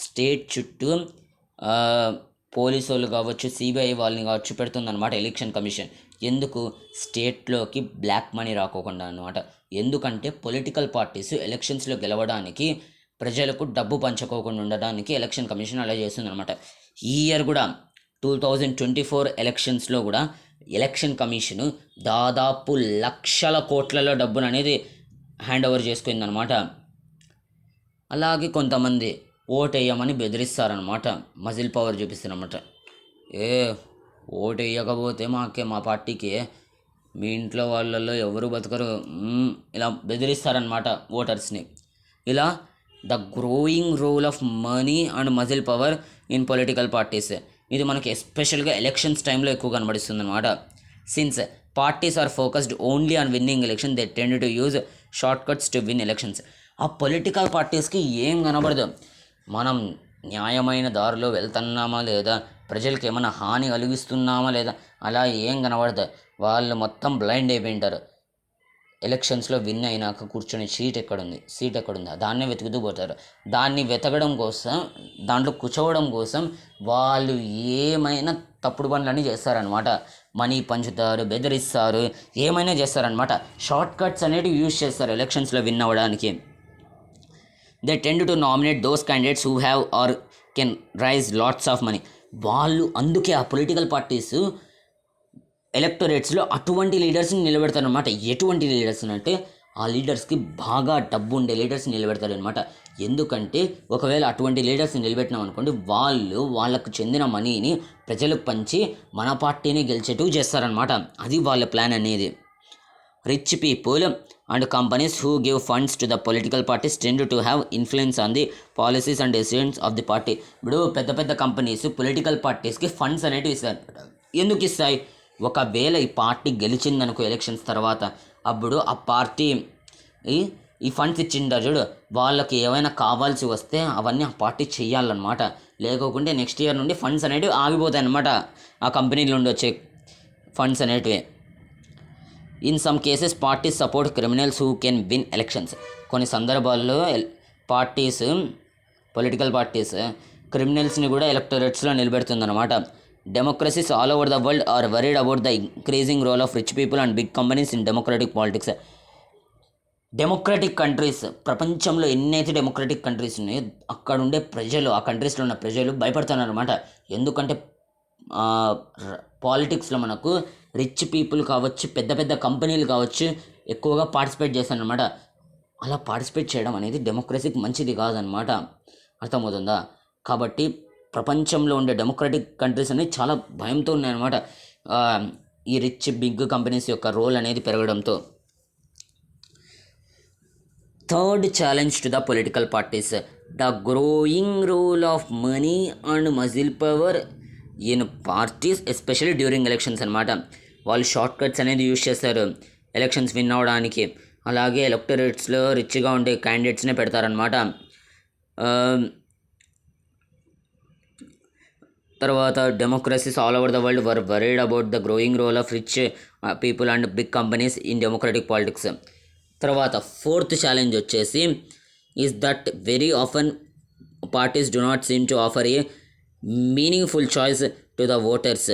స్టేట్ చుట్టూ పోలీసు వాళ్ళు కావచ్చు, సిబిఐ వాళ్ళని కావచ్చు పెడుతుందన్నమాట ఎలక్షన్ కమిషన్. ఎందుకు? స్టేట్లోకి బ్లాక్ మనీ రాకోకుండా అనమాట. ఎందుకంటే పొలిటికల్ పార్టీస్ ఎలక్షన్స్లో గెలవడానికి ప్రజలకు డబ్బు పంచుకోకుండా ఉండడానికి ఎలక్షన్ కమిషన్ అలా చేస్తుందన్నమాట. ఈ ఇయర్ కూడా 2024 ఎలక్షన్స్లో కూడా ఎలక్షన్ కమిషను దాదాపు లక్షల కోట్లలో డబ్బును అనేది హ్యాండ్ ఓవర్ చేసుకుందనమాట. అలాగే కొంతమంది ఓటు వేయమని బెదిరిస్తారనమాట, మజిల్ పవర్ చూపిస్తారనమాట. ఓటు వేయకపోతే మా పార్టీకి మీ ఇంట్లో వాళ్ళల్లో ఎవరు బతకరు, ఇలా బెదిరిస్తారనమాట ఓటర్స్ని. ఇలా the growing role of money and muscle power in political parties, ఇది మనకి ఎస్పెషల్గా ఎలక్షన్స్ టైంలో ఎక్కువ కనబడిస్తుంది అనమాట. Since parties are focused only on winning election they tend to use short cuts to win elections. ఆ పొలిటికల్ పార్టీస్కి ఏం కనబడదు, మనం న్యాయమైన దారిలో వెళ్తున్నామా లేదా, ప్రజలకు ఏమైనా హాని కలిగిస్తున్నామా లేదా, అలా ఏం కనబడదు. వాళ్ళు మొత్తం బ్లైండ్ అయిపోయింటారు. ఎలక్షన్స్లో విన్ అయినాక కూర్చొని సీట్ ఎక్కడుంది దాన్నే వెతుకుతూ పోతారు. దాన్ని వెతకడం కోసం, దాంట్లో కూర్చోవడం కోసం వాళ్ళు ఏమైనా తప్పుడు పనులన్నీ చేస్తారనమాట. మనీ పంచుతారు, బెదిరిస్తారు, ఏమైనా చేస్తారనమాట. షార్ట్ కట్స్ అనేటివి యూజ్ చేస్తారు ఎలక్షన్స్లో విన్ అవ్వడానికి. They tend to nominate those candidates who have or can raise lots of money. వాళ్ళు అందుకే ఆ పొలిటికల్ పార్టీస్ ఎలక్టోరేట్స్లో అటువంటి లీడర్స్ని నిలబెడతారు అనమాట. ఎటువంటి లీడర్స్ అంటే ఆ లీడర్స్కి బాగా డబ్బు ఉండే లీడర్స్ని నిలబెడతారు అనమాట. ఎందుకంటే ఒకవేళ అటువంటి లీడర్స్ని నిలబెట్టినాం అనుకోండి, వాళ్ళకు చెందిన మనీని ప్రజలకు పంచి మన పార్టీని గెలిచేట్టు చేస్తారనమాట. అది వాళ్ళ ప్లాన్ అనేది. Rich people and companies who give funds to the political parties tend to have influence on the policies and decisions of the party. ఇప్పుడు పెద్ద పెద్ద కంపెనీస్ పొలిటికల్ పార్టీస్కి ఫండ్స్ అనేటివి ఇస్తారు. ఎందుకు ఇస్తాయి? ఒకవేళ ఈ పార్టీ గెలిచిందనుకో ఎలక్షన్స్ తర్వాత, అప్పుడు ఆ పార్టీ ఈ ఈ ఫండ్స్ ఇచ్చింటారు చూడు, వాళ్ళకి ఏమైనా కావాల్సి వస్తే అవన్నీ ఆ పార్టీ చెయ్యాలన్నమాట. లేకోకుంటే నెక్స్ట్ ఇయర్ నుండి ఫండ్స్ అనేటివి ఆగిపోతాయి అన్నమాట, ఆ కంపెనీల నుండి వచ్చే ఫండ్స్ అనేటివి. In some cases parties support criminals who can win elections. కొన్ని సందర్భాల్లో పార్టీస్ పొలిటికల్ పార్టీస్ క్రిమినల్స్ని కూడా ఎలక్టరేట్స్లో నిలబెడుతుందన్నమాట. Democracies all over the world are worried about the increasing role of rich people and big companies in democratic politics. Democratic countries, ప్రపంచంలో ఎన్నైతే democratic countries ఉన్నాయో అక్కడ ఉండే ప్రజలు, ఆ కంట్రీస్లో ఉన్న ప్రజలు భయపడుతున్నారు అనమాట. ఎందుకంటే పాలిటిక్స్లో మనకు రిచ్ పీపుల్ కావచ్చు, పెద్ద పెద్ద కంపెనీలు కావచ్చు ఎక్కువగా పార్టిసిపేట్ చేస్తారనమాట. అలా పార్టిసిపేట్ చేయడం అనేది డెమోక్రసీకి మంచిది కాదనమాట, అర్థమవుతుందా? కాబట్టి ప్రపంచంలో ఉండే డెమోక్రటిక్ కంట్రీస్ అనేవి చాలా భయంతో ఉన్నాయన్నమాట, ఈ రిచ్ బిగ్ కంపెనీస్ యొక్క రోల్ అనేది పెరగడంతో. Third challenge to the political parties, the growing role of money and muscle power in parties especially during elections అనమాట. వాళ్ళు షార్ట్ కట్స్ అనేది యూజ్ చేస్తారు ఎలక్షన్స్ విన్ అవ్వడానికి. అలాగే ఎలక్టరేట్స్లో రిచ్గా ఉండే క్యాండిడేట్స్నే పెడతారనమాట. తర్వాత democracies all over the world were worried about the growing role of rich people and big companies in democratic politics. తర్వాత ఫోర్త్ ఛాలెంజ్ వచ్చేసి is that very often parties do not seem to offer a meaningful choice to the voters.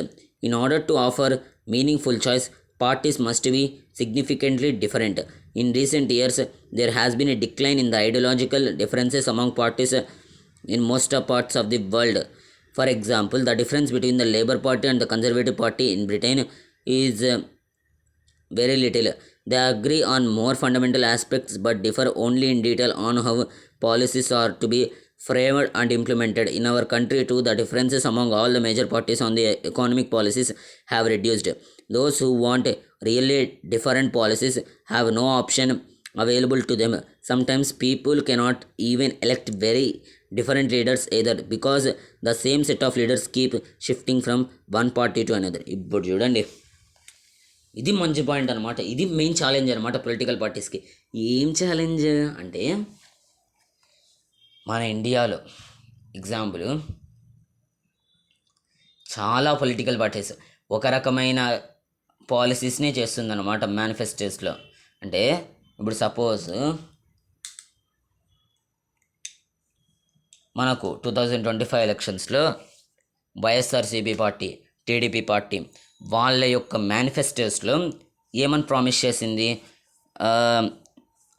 In order to offer meaningful choice, parties must be significantly different. In recent years, there has been a decline in the ideological differences among parties in most parts of the world. For example, the difference between the Labour Party and the Conservative Party in Britain is very little. They agree on more fundamental aspects but differ only in detail on how policies are to be framed and implemented. In our country too, the differences among all the major parties on the economic policies have reduced. Those who want really different policies have no option available to them. Sometimes people cannot even elect very different leaders either because the same set of leaders keep shifting from one party to another. ఇప్పుడు చూడండి, ఇది మంచి point అనమాట. ఇది main challenge అనమాట political పార్టీస్కి. ఏం challenge అంటే, మన ఇండియాలో ఎగ్జాంపుల్ చాలా పొలిటికల్ పార్టీస్ ఒక రకమైన పాలసీస్నే చేస్తుందన్నమాట మేనిఫెస్టోస్లో. అంటే ఇప్పుడు సపోజ్ మనకు 2025 ఎలక్షన్స్లో వైఎస్ఆర్సీపీ పార్టీ, టీడీపీ పార్టీ వాళ్ళ యొక్క మేనిఫెస్టోస్లో ఏమని ప్రామిస్ చేసింది?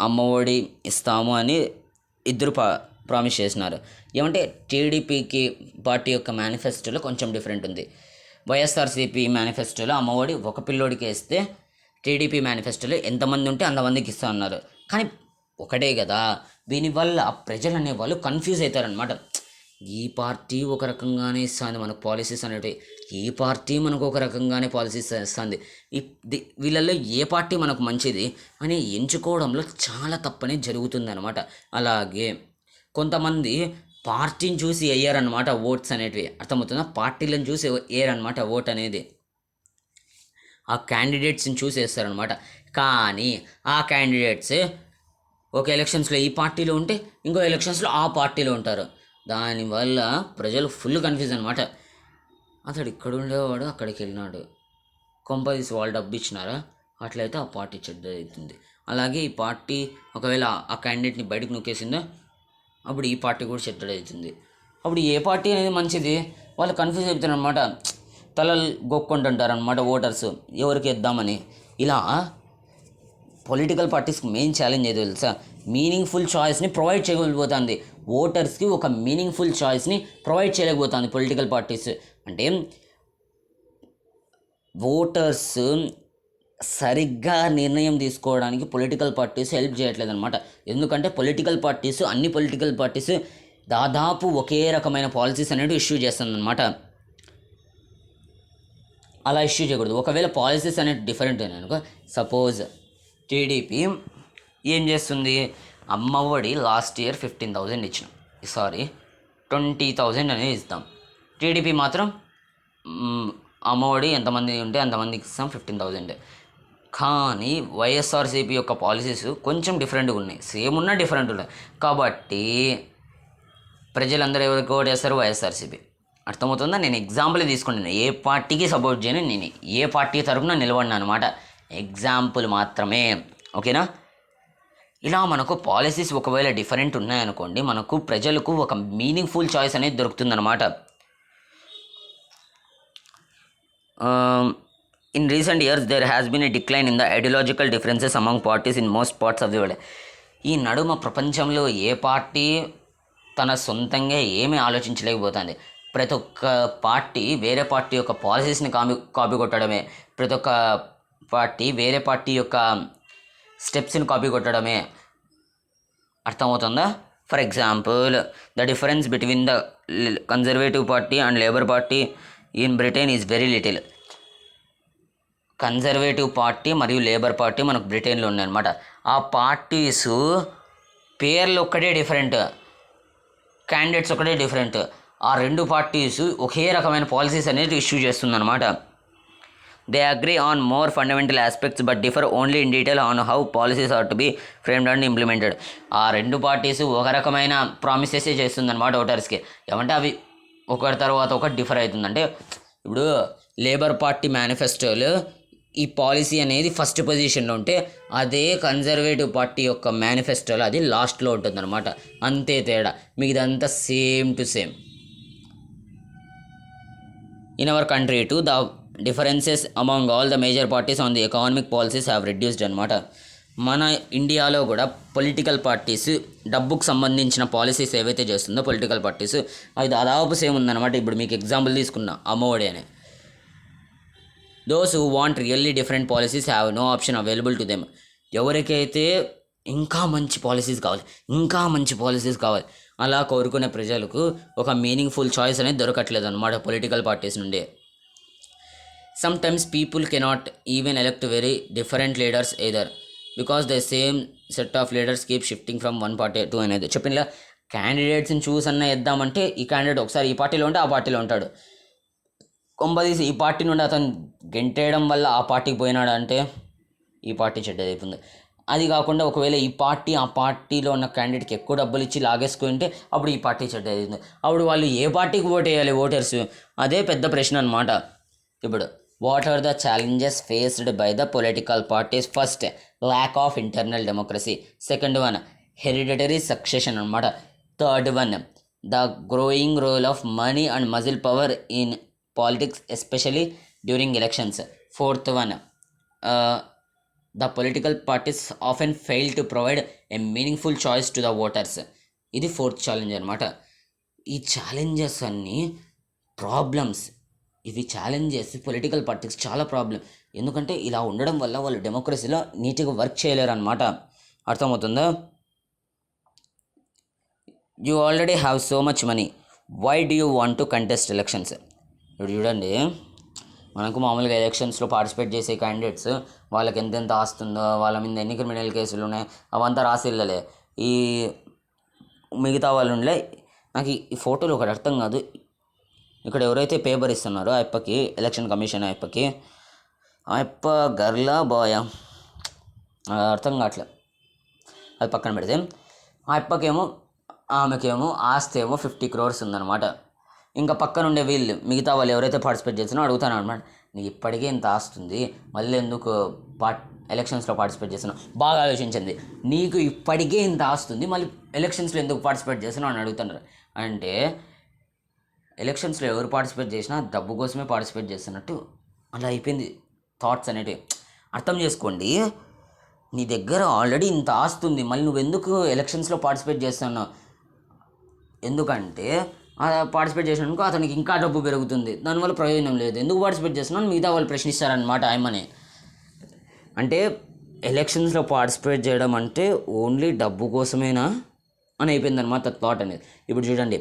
అమ్మఒడి ఇస్తాము అని ఇద్దరు ప్రామిస్ చేసినారు. ఏమంటే టీడీపీకి పార్టీ యొక్క మేనిఫెస్టోలో కొంచెం డిఫరెంట్ ఉంది. వైఎస్ఆర్సీపీ మేనిఫెస్టోలో అమ్మఒడి ఒక పిల్లోడికి ఇస్తే, టీడీపీ మేనిఫెస్టోలో ఎంతమంది ఉంటే అంతమందికి ఇస్తా అన్నారు. కానీ ఒకటే కదా, దీనివల్ల ప్రజలు అనేవాళ్ళు కన్ఫ్యూజ్ అవుతారనమాట. ఈ పార్టీ ఒక రకంగానే ఇస్తుంది మనకు పాలసీస్ అనేటివి, ఈ పార్టీ మనకు ఒక రకంగానే పాలసీస్ ఇస్తుంది, వీళ్ళల్లో ఏ పార్టీ మనకు మంచిది అని ఎంచుకోవడంలో చాలా తప్పనే జరుగుతుందన్నమాట. అలాగే కొంతమంది పార్టీని చూసి వేయరనమాట ఓట్స్ అనేటివి, అర్థమవుతుందా? పార్టీలను చూసి వేయరనమాట ఓట్ అనేది, ఆ క్యాండిడేట్స్ని చూసి వేస్తారనమాట. కానీ ఆ క్యాండిడేట్స్ ఒక ఎలక్షన్స్లో ఈ పార్టీలో ఉంటే ఇంకో ఎలక్షన్స్లో ఆ పార్టీలో ఉంటారు. దానివల్ల ప్రజలు ఫుల్ కన్ఫ్యూజ్ అనమాట. అతడు ఇక్కడ ఉండేవాడు అక్కడికి వెళ్ళినాడు, కొంపదీసి వాళ్ళు డబ్బు ఇచ్చినారా, అట్లయితే ఆ పార్టీ చెడ్డదవుతుంది. అలాగే ఈ పార్టీ ఒకవేళ ఆ క్యాండిడేట్ని బయటకు నొక్కేసిందో అప్పుడు ఈ పార్టీ కూడా చెడ్డదవుతుంది. అప్పుడు ఏ పార్టీ అనేది మంచిది వాళ్ళు కన్ఫ్యూజ్ అవుతారు అనమాట. తలలు గొక్కుంటుంటారు అనమాట ఓటర్స్, ఎవరికి ఇద్దామని. ఇలా పొలిటికల్ పార్టీస్కి మెయిన్ ఛాలెంజ్ ఏదో తెలుసా? Meaningful చాయిస్ని provide చేయలేకపోతుంది. ఓటర్స్కి ఒక మీనింగ్ఫుల్ చాయిస్ని ప్రొవైడ్ చేయలేకపోతుంది పొలిటికల్ పార్టీస్. అంటే ఓటర్స్ సరిగ్గా నిర్ణయం తీసుకోవడానికి పొలిటికల్ పార్టీస్ హెల్ప్ చేయట్లేదు అనమాట. ఎందుకంటే అన్ని పొలిటికల్ పార్టీస్ దాదాపు ఒకే రకమైన పాలసీస్ అనేవి ఇష్యూ చేస్తుందన్నమాట. అలా ఇష్యూ చేయకూడదు. ఒకవేళ పాలసీస్ అనేవి డిఫరెంట్ అనుకో, సపోజ్ టీడీపీ ఏం చేస్తుంది, అమ్మఒడి లాస్ట్ ఇయర్ 15,000 ఇచ్చినాం, 20,000 అనేది ఇస్తాం. టీడీపీ మాత్రం అమ్మఒడి ఎంతమంది ఉంటే అంతమందికి ఇస్తాం 15,000. కానీ వైఎస్ఆర్సీపీ యొక్క పాలసీస్ కొంచెం డిఫరెంట్గా ఉన్నాయి, సేమ్ ఉన్నా డిఫరెంట్ ఉన్నాయి. కాబట్టి ప్రజలందరూ ఎవరికి ఓటేస్తారు? వైఎస్ఆర్సీపీ. అర్థమవుతుందా? నేను ఎగ్జాంపుల్ తీసుకుంటున్నాను, ఏ పార్టీకి సపోర్ట్ చేయను, నేను ఏ పార్టీ తరఫున నిలబడినా అనమాట, ఎగ్జాంపుల్ మాత్రమే. ఓకేనా? ఇలా మనకు పాలసీస్ ఒకవేళ డిఫరెంట్ ఉన్నాయనుకోండి, మనకు ప్రజలకు ఒక మీనింగ్ఫుల్ చాయిస్ అనేది దొరుకుతుందన్నమాట. In recent years there has been a decline in the ideological differences among parties in most parts of the world. ఈ నడుమ ప్రపంచంలో ఏ పార్టీ తన సొంతంగా ఏమీ ఆలోచించలేకపోతుంది. ప్రతి ఒక్క పార్టీ వేరే పార్టీ యొక్క పాలసీస్ని కాపీ కొట్టడమే, ప్రతి ఒక్క పార్టీ వేరే పార్టీ యొక్క స్టెప్స్ని కాపీ కొట్టడమే. అర్థమవుతుందా? For example, the difference between the conservative party and labour party in Britain is very little. Conservative party మరియు లేబర్ పార్టీ మనకు బ్రిటన్లో ఉన్నాయన్నమాట. ఆ పార్టీస్ పేర్లు ఒక్కటే డిఫరెంట్, క్యాండిడేట్స్ ఒకటే డిఫరెంట్. ఆ రెండు పార్టీస్ ఒకే రకమైన పాలసీస్ అనేది ఇష్యూ చేస్తుందన్నమాట. They agree on more fundamental aspects but differ only in detail on how policies are to be framed and implemented. ఆ రెండు పార్టీస్ ఒక రకమైన ప్రామిసెస్ చేస్తుందన్నమాట ఓటర్స్కి. ఏమంటే అవి ఒకరి తర్వాత ఒకటి డిఫర్ అవుతుందంటే, ఇప్పుడు లేబర్ పార్టీ మేనిఫెస్టోలో ఈ పాలసీ అనేది ఫస్ట్ పొజిషన్లో ఉంటే, అదే కన్జర్వేటివ్ పార్టీ యొక్క మేనిఫెస్టోలో అది లాస్ట్లో ఉంటుందన్నమాట. అంతే తేడా, మిగతాదంతా same to same. In our country to the differences among all the major parties on the economic policies have reduced అనమాట. మన ఇండియాలో కూడా పొలిటికల్ పార్టీస్ డబ్బుకు సంబంధించిన పాలసీస్ ఏవైతే చేస్తుందో పొలిటికల్ పార్టీస్, అవి దాదాపు సేమ్ ఉందన్నమాట. ఇప్పుడు మీకు ఎగ్జాంపుల్ తీసుకున్నా, అమ్మఒడి అని. Those who want really different policies have no option available to them. ఎవరికైతే ఇంకా మంచి పాలసీస్ కావాలి అలా కోరుకునే ప్రజలకు ఒక మీనింగ్ఫుల్ చాయిస్ అనేది దొరకట్లేదు అనమాట పొలిటికల్ పార్టీస్ నుండి. Sometimes people cannot even elect very different leaders either because the same set of leaders keep shifting from one party to అనేది. చెప్పినలా క్యాండిడేట్స్ని చూస్ అన్న ఇద్దామంటే, ఈ క్యాండిడేట్ ఒకసారి ఈ పార్టీలో ఉంటే ఆ పార్టీలో ఉంటాడు, కొంపదీసి ఈ పార్టీ నుండి అతను గెంటేయడం వల్ల ఆ పార్టీకి పోయినాడు అంటే ఈ పార్టీ చెడ్డదైపోతుంది. అది కాకుండా ఒకవేళ ఈ పార్టీ ఆ పార్టీలో ఉన్న క్యాండిడేట్కి ఎక్కువ డబ్బులు ఇచ్చి లాగేసుకుంటే అప్పుడు ఈ పార్టీ చెడ్డదవుతుంది. అప్పుడు వాళ్ళు ఏ పార్టీకి ఓట్ వేయాలి ఓటర్స్? అదే పెద్ద ప్రశ్న అనమాట. ఇప్పుడు what are the challenges faced by the political parties? First, lack of internal democracy. Second one, hereditary succession అనమాట. Third one, the growing role of money and muscle power in politics especially during elections. Fourth one, the political parties often fail to provide a meaningful choice to the voters. ఇది fourth challenge అనమాట. ఈ challenges అన్నీ problems. ఇవి challenges political parties చాలా problem. ఎందుకంటే ఇలా ఉండడం వల్ల వాళ్ళు డెమోక్రసీలో నీట్గా వర్క్ చేయలేరు అనమాట. అర్థమవుతుందా? You already have so much money, why do you want to contest elections? ఇప్పుడు చూడండి, మనకు మామూలుగా ఎలక్షన్స్లో పార్టిసిపేట్ చేసే క్యాండిడేట్స్ వాళ్ళకి ఎంతెంత ఆస్తుందో, వాళ్ళ మీద ఎన్ని క్రిమినల్ కేసులు ఉన్నాయి అవంతా రాసి వెళ్ళలే. ఈ మిగతా వాళ్ళు ఉండలే. నాకు ఈ ఫోటోలు ఒకటి అర్థం కాదు. ఇక్కడ ఎవరైతే పేపర్ ఇస్తున్నారో ఆ అప్పకి, ఎలక్షన్ కమిషన్ అప్పకి, ఆ అప్ప గర్లా బాయా అర్థం కావట్లే, అది పక్కన పెడితే, ఆ అప్పకేమో ఆమెకేమో ఆస్తి ఏమో 50 crores ఉందన్నమాట. ఇంకా పక్కన ఉండే వీళ్ళు మిగతా వాళ్ళు ఎవరైతే పార్టిసిపేట్ చేస్తున్నారో అడుగుతాను అనమాట, నీకు ఇప్పటికే ఇంత ఆస్తుంది, మళ్ళీ ఎందుకు ఎలక్షన్స్లో పార్టిసిపేట్ చేస్తున్నావు? బాగా ఆలోచించింది, నీకు ఇప్పటికే ఇంత ఆస్తుంది, మళ్ళీ ఎలక్షన్స్లో ఎందుకు పార్టిసిపేట్ చేస్తున్నావు అని అడుగుతున్నారు. అంటే ఎలక్షన్స్లో ఎవరు పార్టిసిపేట్ చేసినా డబ్బు కోసమే పార్టిసిపేట్ చేస్తున్నట్టు అలా అయిపోయింది థాట్స్ అనేటివి. అర్థం చేసుకోండి, నీ దగ్గర ఆల్రెడీ ఇంత ఆస్తుంది, మళ్ళీ నువ్వు ఎందుకు ఎలక్షన్స్లో పార్టిసిపేట్ చేస్తున్నావు? ఎందుకంటే పార్టిసిపేట్ చేసినందుకు అతనికి ఇంకా డబ్బు పెరుగుతుంది, దానివల్ల ప్రయోజనం లేదు. ఎందుకు పార్టిసిపేట్ చేస్తున్నాను మిగతా వాళ్ళు ప్రశ్నిస్తారనమాట ఆయమని. అంటే ఎలక్షన్స్లో పార్టిసిపేట్ చేయడం అంటే ఓన్లీ డబ్బు కోసమేనా అని అయిపోయిందనమాట థాట్ అనేది. ఇప్పుడు చూడండి,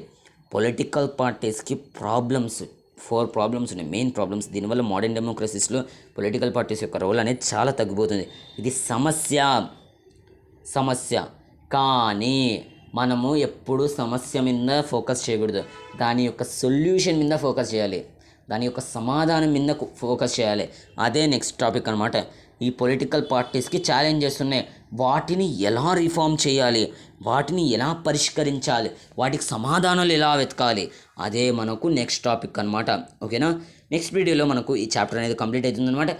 పొలిటికల్ పార్టీస్కి 4 ప్రాబ్లమ్స్ ఉన్నాయి, మెయిన్ ప్రాబ్లమ్స్. దీనివల్ల మోడర్న్ డెమోక్రసీస్లో పొలిటికల్ పార్టీస్ యొక్క రోల్ అనేది చాలా తగ్గిపోతుంది. ఇది సమస్య. కానీ మనము ఎప్పుడు సమస్య మీద ఫోకస్ చేయకూడదు, దాని యొక్క సొల్యూషన్ మీద ఫోకస్ చేయాలి, దాని యొక్క సమాధానం మీద ఫోకస్ చేయాలి. అదే నెక్స్ట్ టాపిక్ అనమాట. ఈ పొలిటికల్ పార్టీస్కి ఛాలెంజెస్ ఉన్నాయి. వాటిని ఎలా రిఫార్మ్ చేయాలి, వాటిని ఎలా పరిష్కరించాలి, వాటికి సమాధానాలు ఎలా వెతకాలి, అదే మనకు నెక్స్ట్ టాపిక్ అనమాట. ఓకేనా, నెక్స్ట్ వీడియోలో మనకు ఈ చాప్టర్ అనేది కంప్లీట్ అవుతుందన్నమాట.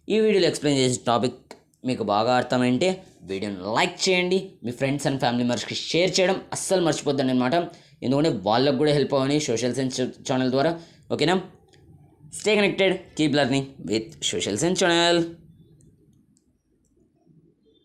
ఈ వీడియోలో ఎక్స్ప్లెయిన్ చేసిన టాపిక్ మీకు బాగా అర్థమైంటే వీడియోని లైక్ చేయండి, మీ ఫ్రెండ్స్ అండ్ ఫ్యామిలీ మెంబర్స్కి షేర్ చేయడం అస్సలు మర్చిపోద్దండి అనమాట. ఎందుకంటే వాళ్ళకు కూడా హెల్ప్ అవ్వని సోషల్ సైన్స్ ఛానల్ ద్వారా. ఓకేనా, stay connected, keep learning with social science channel.